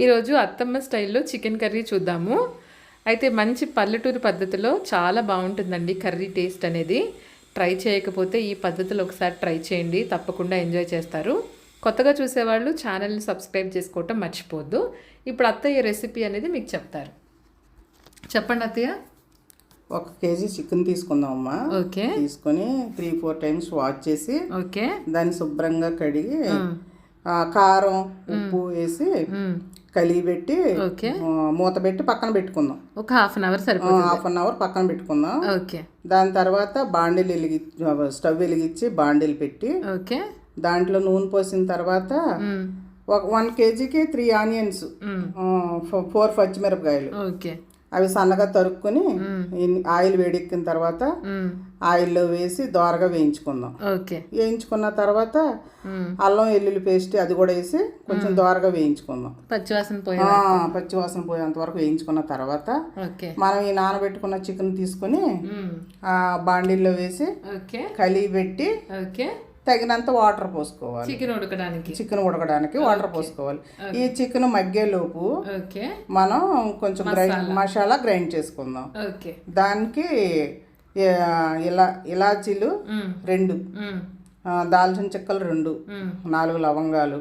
ఈరోజు అత్తమ్మ స్టైల్లో చికెన్ కర్రీ చూద్దాము. అయితే మంచి పల్లెటూరు పద్ధతిలో చాలా బాగుంటుందండి కర్రీ టేస్ట్ అనేది. ట్రై చేయకపోతే ఈ పద్ధతిలో ఒకసారి ట్రై చేయండి, తప్పకుండా ఎంజాయ్ చేస్తారు. కొత్తగా చూసేవాళ్ళు ఛానల్ని సబ్స్క్రైబ్ చేసుకోవటం మర్చిపోవద్దు. ఇప్పుడు అత్తయ్య రెసిపీ అనేది మీకు చెప్తారు. చెప్పండి అత్తయ్య. 1 కేజీ చికెన్ తీసుకుందామమ్మా. ఓకే. తీసుకొని 3-4 టైమ్స్ వాష్ చేసి ఓకే దాన్ని శుభ్రంగా కడిగి కారం ఉప్పు వేసి కలిపెట్టి మూత పెట్టి పక్కన పెట్టుకుందాం. ఒక హాఫ్ అన్ అవర్ సరిపోతుంది. హాఫ్ అన్ అవర్ పక్కన పెట్టుకుందాం. ఓకే. దాని తర్వాత స్టవ్ వెలిగించి బాండిల్ పెట్టి దాంట్లో నూనె పోసిన తర్వాత 1 కేజీకి 3 ఆనియన్స్, 4 పచ్చిమిరపకాయలు అవి సన్నగా తరుక్కుని ఆయిల్ వేడెక్కిన తర్వాత ఆయిల్లో వేసి దోరగా వేయించుకుందాం. వేయించుకున్న తర్వాత అల్లం వెల్లుల్లి పేస్ట్ అది కూడా వేసి కొంచెం దోరగా వేయించుకుందాం. పచ్చివాసన పోయేంత వరకు వేయించుకున్న తర్వాత మనం ఈ నానబెట్టుకున్న చికెన్ తీసుకుని ఆ బాండిల్లో వేసి కలిపెట్టి తగినంత వాటర్ పోసుకోవాలి. చికెన్ ఉడకడానికి వాటర్ పోసుకోవాలి. ఈ చికెన్ మగ్గేలోపు మనం కొంచెం మసాలా గ్రైండ్ చేసుకుందాం. దానికి ఇలాచీలు 2, దాల్చిన చెక్కలు 2, 4 లవంగాలు,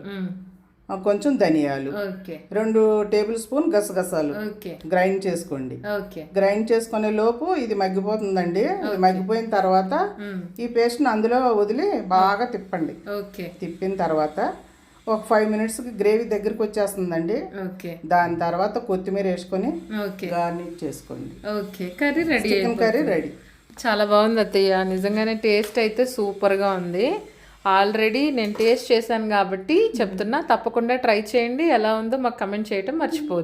కొంచెం ధనియాలు, 2 టేబుల్ స్పూన్ గసగసాలు గ్రైండ్ చేసుకోండి. గ్రైండ్ చేసుకునే లోపు ఇది మగ్గిపోతుందండి. ఇది మగ్గిపోయిన తర్వాత ఈ పేస్ట్ని అందులో వదిలి బాగా తిప్పండి. తిప్పిన తర్వాత ఒక 5 మినిట్స్కి గ్రేవీ దగ్గరికి వచ్చేస్తుందండి. దాని తర్వాత కొత్తిమీర వేసుకొని గార్నిష్ చేసుకోండి. Chicken curry ready. చాలా బాగుంది అత్తయ్య, నిజంగానే టేస్ట్ అయితే సూపర్గా ఉంది. ఆల్రెడీ నేను టేస్ట్ చేశాను కాబట్టి చెప్తున్నా, తప్పకుండా ట్రై చేయండి. ఎలా ఉందో మాకు కమెంట్ చేయటం మర్చిపోవద్దు.